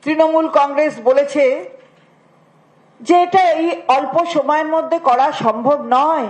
তৃণমূল কংগ্রেস বলেছে যে এটা এই অল্প সময়ের মধ্যে করা সম্ভব নয়।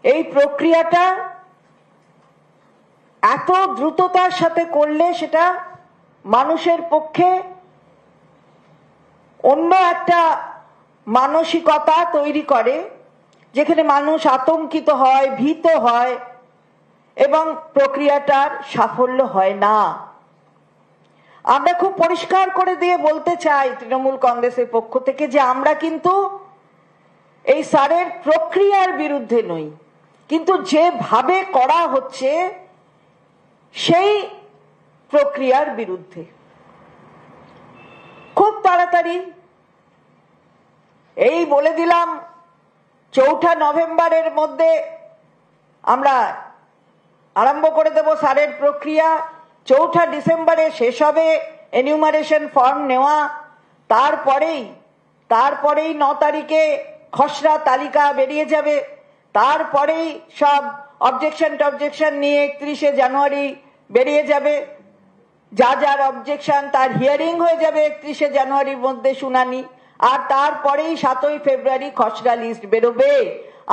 এই প্রক্রিয়াটা এত দ্রুততার সাথে করলে সেটা মানুষের পক্ষে অন্য একটা মানসিকতা তৈরি করে, যেখানে মানুষ আতঙ্কিত হয়, ভীত হয় এবং প্রক্রিয়াটার সাফল্য হয় না। আমরা খুব পরিষ্কার করে দিয়ে বলতে চাই তৃণমূল কংগ্রেসের পক্ষ থেকে যে আমরা কিন্তু এই সারের প্রক্রিয়ার বিরুদ্ধে নই, কিন্তু যেভাবে করা হচ্ছে সেই প্রক্রিয়ার বিরুদ্ধে। খুব তাড়াতাড়ি এই বলে দিলাম 4 নভেম্বরের মধ্যে আমরা আরম্ভ করে দেব সারের প্রক্রিয়া, 4 ডিসেম্বরে শেষ হবে এনিউমারেশন ফর্ম নেওয়া, তারপরেই 9 তারিখে খসড়া তালিকা বেরিয়ে যাবে, তারপরেই সব অবজেকশন নিয়ে 31শে জানুয়ারি বেরিয়ে যাবে, যার অবজেকশন তার হিয়ারিং হয়ে যাবে 31শে জানুয়ারির মধ্যে শুনানি, আর তারপরেই 7ই ফেব্রুয়ারি খসড়া লিস্ট বেরোবে।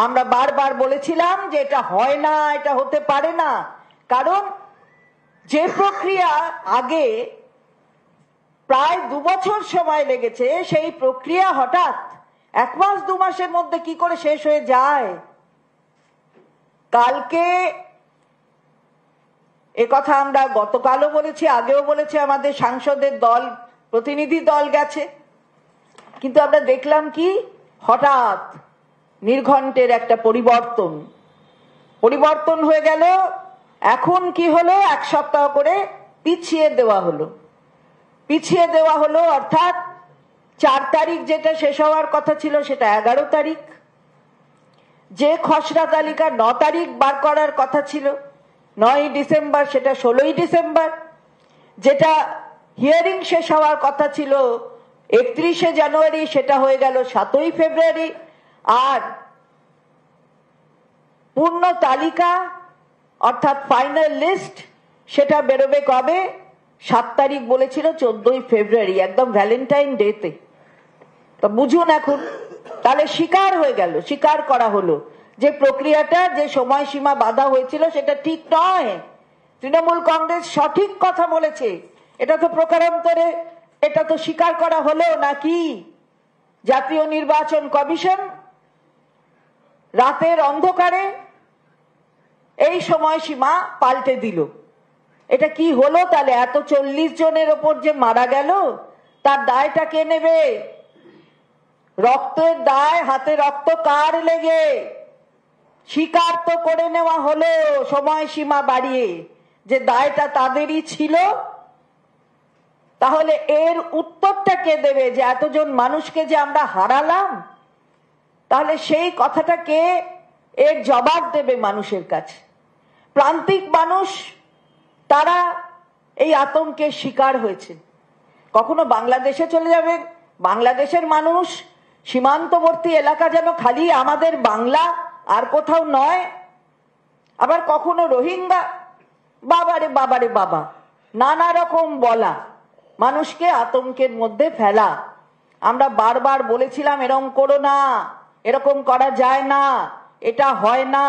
আমরা বারবার বলেছিলাম যে এটা হয় না, এটা হতে পারে না, কারণ যে প্রক্রিয়া আগে প্রায় 2 বছর সময় লেগেছে সেই প্রক্রিয়া হঠাৎ 1 মাস 2 মাসের মধ্যে কি করে শেষ হয়ে যায়। কালকে একথা আমরা গতকালও বলেছি, আগেও বলেছি, আমাদের সাংসদের দল, প্রতিনিধি দল গেছে, কিন্তু আমরা দেখলাম কি হঠাৎ নির্ঘণ্টের একটা পরিবর্তন হয়ে গেল। এখন কি হলো, 1 সপ্তাহ করে পিছিয়ে দেওয়া হলো, অর্থাৎ 4 তারিখ যেটা শেষ হওয়ার কথা ছিল সেটা 11 তারিখ, যে খসড়া তালিকা 9 তারিখ বার করার কথা ছিল 9ই ডিসেম্বর সেটা 16ই ডিসেম্বর, যেটা হিয়ারিং শেষ হওয়ার কথা ছিল 31শে জানুয়ারি সেটা হয়ে গেল 7ই ফেব্রুয়ারি, আর পূর্ণ তালিকা অর্থাৎ ফাইনাল লিস্ট সেটা বেরোবে কবে, 7 তারিখ বলেছিল 14ই ফেব্রুয়ারি, একদম ভ্যালেন্টাইন ডেতে। তো বুঝুন এখন, তাহলে স্বীকার করা হলো যে প্রক্রিয়াটা, যে সময়সীমা বাধা হয়েছিল সেটা ঠিক নয়। তৃণমূল কংগ্রেস সঠিক কথা বলেছে, এটা তো প্রকারান্তরে এটা তো স্বীকার করা হলো নাকি। জাতীয় নির্বাচন কমিশন রাতের অন্ধকারে এই সময়সীমা পাল্টে দিল। এটা কি হলো তাহলে? এত 40 জনের ওপর যে মারা গেল তার দায়টা কে নেবে? রক্তের দায়, হাতে রক্ত কার লেগে? স্বীকার তো করে নেওয়া হলো সময়সীমা বাড়িয়ে যে দায়টা তাদেরই ছিল। তাহলে এর উত্তরটা কে দেবে যে এতজন মানুষকে যে আমরা হারালাম? তাহলে সেই কথাটা কে এর জবাব দেবে মানুষের কাছে? প্রান্তিক মানুষ তারা এই আতঙ্কের শিকার হয়েছে। কখনো বাংলাদেশে চলে যাবেন, বাংলাদেশের মানুষ, সীমান্তবর্তী এলাকা যেন খালি আমাদের বাংলা আর কোথাও নয়। আবার কখনো রোহিঙ্গা, বাবারে বাবা, নানা রকম বলা, মানুষকে আতঙ্কের মধ্যে ফেলা। আমরা বারবার বলেছিলাম এরকম করো না, এরকম করা যায় না, এটা হয় না,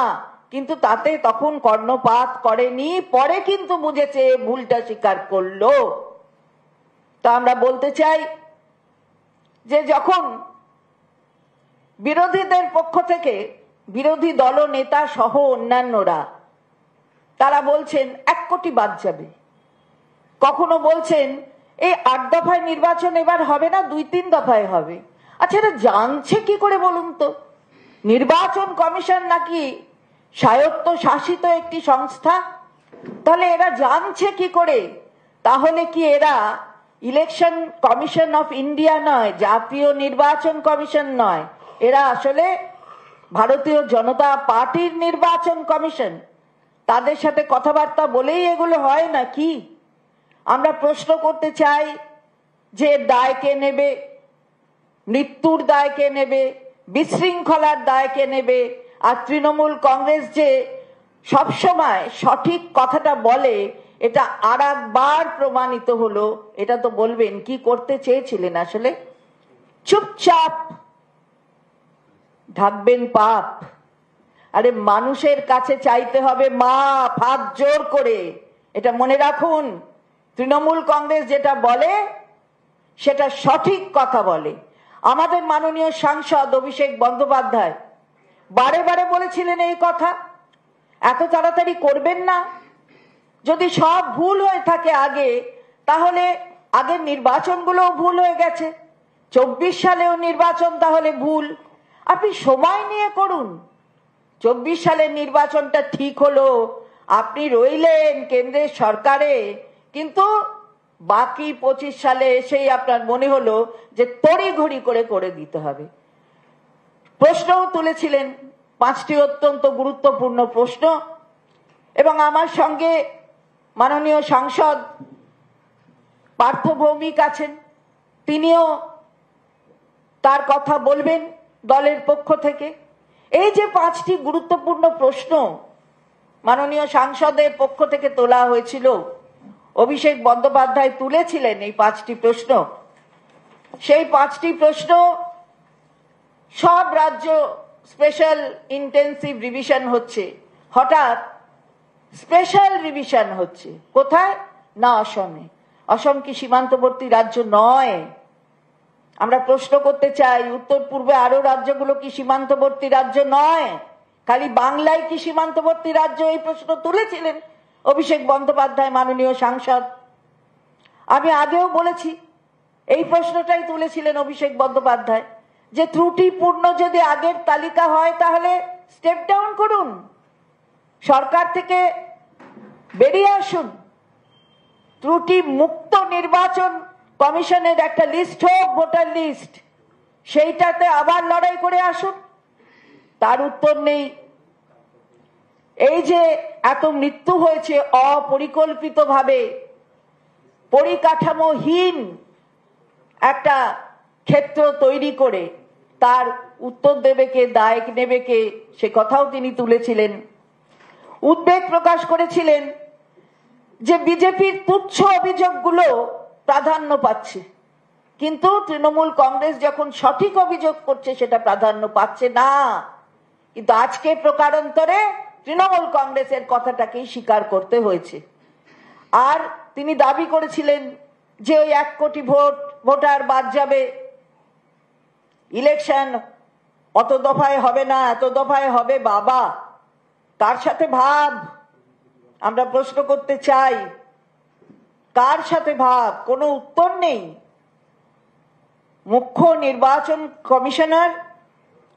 কিন্তু তাতে তখন কর্ণপাত করেনি, পরে কিন্তু বুঝেছে, ভুলটা স্বীকার করলো। তা আমরা বলতে চাই যে যখন বিরোধীদের পক্ষ থেকে বিরোধী দলনেতা সহ অন্যান্যরা তারা বলছেন 1 কোটি বাদ যাবে, কখনো বলছেন এই 8 দফায় নির্বাচন এবার হবে না, 2-3 দফায় হবে। আচ্ছা, এটা জানছে কি করে বলুন তো? নির্বাচন কমিশন নাকি স্বায়ত্ত শাসিত একটি সংস্থা? তাহলে এরা জানছে কি করে? তাহলে কি এরা ইলেকশন কমিশন অফ ইন্ডিয়া নয়, জাতীয় নির্বাচন কমিশন নয়, এরা আসলে ভারতীয় জনতা পার্টির নির্বাচন কমিশন? তাদের সাথে কথাবার্তা বলেই এগুলো হয় নাকি? আমরা প্রশ্ন করতে চাই যে দায় কে নেবে? মৃত্যুর দায় কে নেবে? বিশৃঙ্খলার দায় কে নেবে? আর তৃণমূল কংগ্রেস যে সবসময় সঠিক কথাটা বলে এটা আর একবার প্রমাণিত হলো। এটা তো বলবেন কি করতে চেয়েছিলেন আসলে? চুপচাপ ঢাকবেন পাপ। আরে মানুষের কাছে চাইতে হবে মাপ, হাত জোর করে। এটা মনে রাখুন, তৃণমূল কংগ্রেস যেটা বলে সেটা সঠিক কথা বলে। আমাদের মাননীয় সাংসদ অভিষেক বন্দ্যোপাধ্যায় বারে বারে বলেছিলেন এই কথা, এত তাড়াতাড়ি করবেন না। যদি সব ভুল হয়ে থাকে আগে, তাহলে আগের নির্বাচনগুলোও ভুল হয়ে গেছে, 24 সালেও নির্বাচন তাহলে ভুল। আপনি সময় নিয়ে করুন। 24 সালের নির্বাচনটা ঠিক হলো, আপনি রইলেন কেন্দ্রের সরকারে, কিন্তু বাকি 25 সালে এসেই আপনার মনে হলো যে তড়িঘড়ি করে দিতে হবে। প্রশ্নও তুলেছিলেন, 5টি অত্যন্ত গুরুত্বপূর্ণ প্রশ্ন, এবং আমার সঙ্গে মাননীয় সাংসদ পার্থ ভৌমিক আছেন, তিনিও তার কথা বলবেন দলের পক্ষ থেকে। এই যে 5টি গুরুত্বপূর্ণ প্রশ্ন মাননীয় সাংসদের পক্ষ থেকে তোলা হয়েছিল, অভিষেক বন্দ্যোপাধ্যায় তুলেছিলেন এই 5টি প্রশ্ন। সেই 5টি প্রশ্ন সব রাজ্য স্পেশাল ইন্টেন্সিভ রিভিশন হচ্ছে, হঠাৎ স্পেশাল রিভিশন হচ্ছে কোথায়? না অসমে। অসম কি সীমান্তবর্তী রাজ্য নয়? আমরা প্রশ্ন করতে চাই, উত্তর পূর্বে আরো রাজ্যগুলো কি সীমান্তবর্তী রাজ্য নয়? খালি বাংলায় কি সীমান্তবর্তী রাজ্য? এই প্রশ্ন তুলেছিলেন অভিষেক বন্দ্যোপাধ্যায় মাননীয় সাংসদ। আমি আগেও বলেছি, এই প্রশ্নটাই তুলেছিলেন অভিষেক বন্দ্যোপাধ্যায়, যে ত্রুটিপূর্ণ যদি আগের তালিকা হয় তাহলে স্টেপ ডাউন করুন, সরকার থেকে বেরিয়ে আসুন, ত্রুটি মুক্ত নির্বাচন কমিশনের একটা লিস্ট হোক, ভোটার লিস্ট, সেইটাতে আবার লড়াই করে আসুন। তার উত্তর নেই। এই যে এত মৃত্যু হয়েছে অপরিকল্পিতভাবে, পরিকাঠামোহীন একটা ক্ষেত্র তৈরি করে, তার উত্তর দেবে কে, দায় নেবে কে, সে কথাও তিনি তুলেছিলেন। উদ্বেগ প্রকাশ করেছিলেন যে বিজেপির তুচ্ছ অভিযোগগুলো প্রাধান্য পাচ্ছে, কিন্তু তৃণমূল কংগ্রেস যখন সঠিক অভিযোগ করছে সেটা প্রাধান্য পাচ্ছে না। কিন্তু আজকে প্রকারান্তরে তৃণমূল কংগ্রেসের কথাটাকেই স্বীকার করতে হয়েছে। আর তিনি দাবি করেছিলেন যে ওই 1 কোটি ভোটার বাদ যাবে, ইলেকশন অত দফায় হবে না, এত দফায় হবে। বাবা, কার সাথে ভাব? আমরা প্রশ্ন করতে চাই, কার সাথে ভাব? কোনো উত্তর নেই। মুখ্য নির্বাচন কমিশনার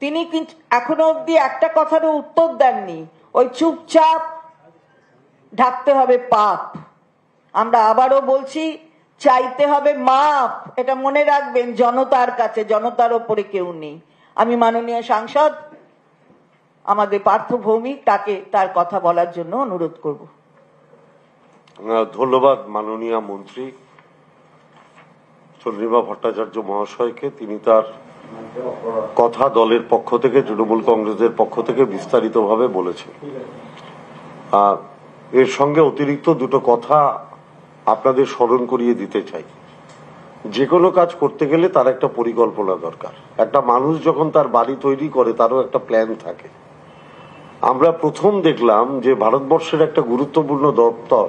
তিনি কিন্তু এখনো অব্দি একটা কথারও উত্তর দেননি। ওই চুপচাপ ঢাকতে হবে পাপ। আমরা আবারও বলছি, চাইতে হবে মাপ। এটা মনে রাখবেন, জনতার কাছে, জনতার ওপরে কেউ নেই। আমি মাননীয় সাংসদ আমাদের পার্থ ভৌমিক, তাকে তার কথা বলার জন্য অনুরোধ করব। ধন্যবাদ মাননীয় মন্ত্রী চন্দ্রিমা ভট্টাচার্য মহাশয়কে। তিনি তার কথা দলের পক্ষ থেকে, তৃণমূল কংগ্রেসের পক্ষ থেকে বিস্তারিতভাবে বলেছেন। এর সঙ্গে অতিরিক্ত দুটো কথা আপনাদের স্মরণ করিয়ে দিতে চাই। যে কোনো কাজ করতে গেলে তার একটা পরিকল্পনা দরকার। একটা মানুষ যখন তার বাড়ি তৈরি করে, তারও একটা প্ল্যান থাকে। আমরা প্রথম দেখলাম যে ভারতবর্ষের একটা গুরুত্বপূর্ণ দপ্তর,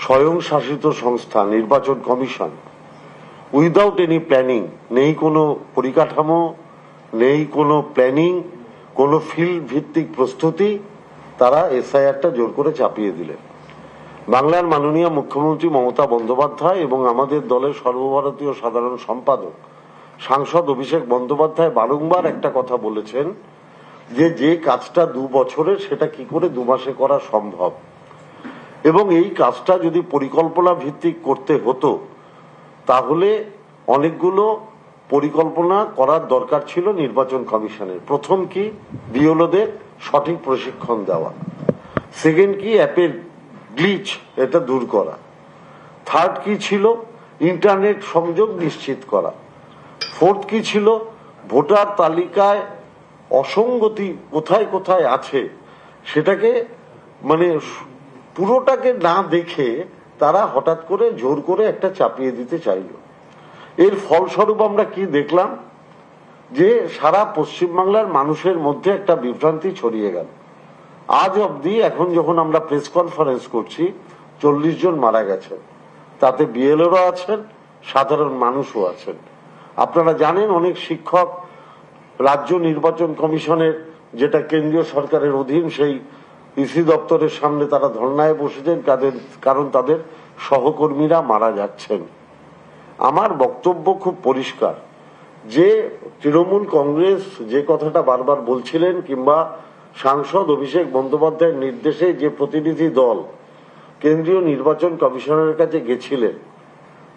স্বয়ংশাসিত সংস্থা নির্বাচন কমিশন, উইদাউট এনি প্ল্যানিং, নেই কোনো পরিকাঠামো, নেই কোনো প্ল্যানিং, কোনো ফিল্ড ভিত্তিক প্রস্তুতি, তারা এসআইআরটা জোর করে চাপিয়ে দিলেন। বাংলার মাননীয় মুখ্যমন্ত্রী মমতা বন্দ্যোপাধ্যায় এবং আমাদের দলের সর্বভারতীয় সাধারণ সম্পাদক সাংসদ অভিষেক বন্দ্যোপাধ্যায় বারংবার একটা কথা বলেছেন, যে কাজটা 2 বছরের সেটা কি করে 2 মাসে করা সম্ভব। এবং এই কাজটা যদি পরিকল্পনা ভিত্তিক করতে হতো, তাহলে অনেকগুলো পরিকল্পনা করার দরকার ছিল নির্বাচন কমিশনের। প্রথম কি, বিএলওদের সঠিক প্রশিক্ষণ দেওয়া। সেকেন্ড কি, অ্যাপের গ্লিচ, এটা দূর করা। থার্ড কি ছিল, ইন্টারনেট সংযোগ নিশ্চিত করা। ফোর্থ কি ছিল, ভোটার তালিকায় অসঙ্গতি কোথায় কোথায় আছে সেটাকে মানে পুরোটাকে না দেখে তারা হঠাৎ করে জোর করে একটা চাপিয়ে দিতে চাইল। এর ফলস্বরূপ আমরা কি দেখলাম, যে সারা পশ্চিমবাংলার মানুষের মধ্যে একটা বিভ্রান্তি ছড়িয়ে গেল। আজ অবধি এখন যখন আমরা প্রেস কনফারেন্স করছি 40 জন মারা গেছেন, তাতে বিএলওরা আছেন, সাধারণ মানুষও আছেন। আপনারা জানেন অনেক শিক্ষক রাজ্য নির্বাচন কমিশনের, যেটা কেন্দ্রীয় সরকারের অধীন, সেই ইসি দপ্তরের সামনে তারা ধর্নায় বসেছেন, কারণ তাদের সহকর্মীরা মারা যাচ্ছেন। আমার বক্তব্য খুব পরিষ্কার, যে তৃণমূল কংগ্রেস যে কথাটা বারবার বলছিলেন, কিংবা সাংসদ অভিষেক বন্দ্যোপাধ্যায়ের নির্দেশে যে প্রতিনিধি দল কেন্দ্রীয় নির্বাচন কমিশনের কাছে গেছিলেন,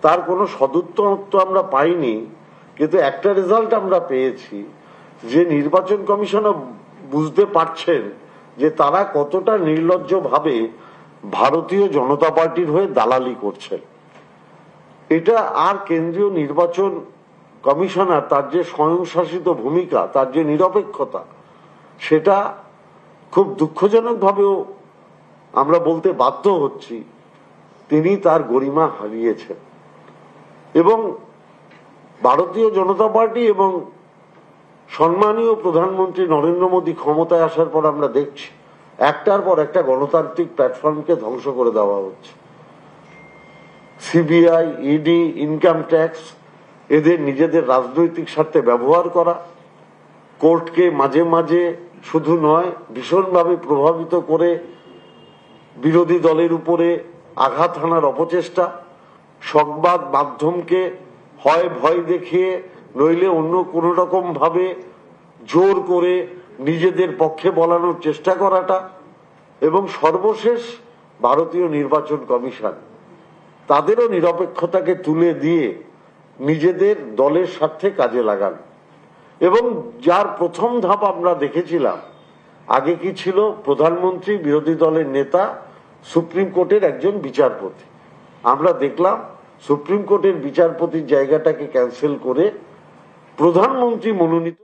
তার কোনো সদুত্তর তো আমরা পাইনি, কিন্তু একটা রেজাল্ট আমরা পেয়েছি যে নির্বাচন কমিশনও বুঝতে পারছেন যে তারা কতটা নির্লজ্জভাবে ভারতীয় জনতা পার্টির হয়ে দালালি করছেন। এটা আর কেন্দ্রীয় নির্বাচন কমিশনার, তার যে স্বয়ংশাসিত ভূমিকা, তার যে নিরপেক্ষতা, সেটা খুব দুঃখজনকভাবেও আমরা বলতে বাধ্য হচ্ছি, তিনি তার গরিমা হারিয়েছেন। এবং ভারতীয় জনতা পার্টি এবং সম্মানীয় প্রধানমন্ত্রী নরেন্দ্র মোদী ক্ষমতায় আসার পর আমরা দেখছি একটার পর একটা গণতান্ত্রিক প্ল্যাটফর্মকে ধ্বংস করে দেওয়া হচ্ছে। সিবিআই, ইডি, ইনকাম ট্যাক্স, এদের নিজেদের রাজনৈতিক স্বার্থে ব্যবহার করা, কোর্টকে মাঝে মাঝে শুধু নয় ভীষণভাবে প্রভাবিত করে বিরোধী দলের উপরে আঘাত হানার অপচেষ্টা, সংবাদ মাধ্যমকে হয় ভয় দেখিয়ে নইলে অন্য কোনো রকম ভাবে জোর করে নিজেদের পক্ষে বলানোর চেষ্টা করাটা, এবং সর্বশেষ ভারতীয় নির্বাচন কমিশন তাদেরও নিরপেক্ষতাকে তুলে দিয়ে নিজেদের দলের স্বার্থে কাজে লাগান। এবং যার প্রথম ধাপ আমরা দেখেছিলাম, আগে কি ছিল, প্রধানমন্ত্রী, বিরোধী দলের নেতা, সুপ্রিম কোর্টের একজন বিচারপতি। আমরা দেখলাম সুপ্রিম কোর্টের বিচারপতির জায়গাটাকে ক্যান্সেল করে প্রধানমন্ত্রী মনোনীত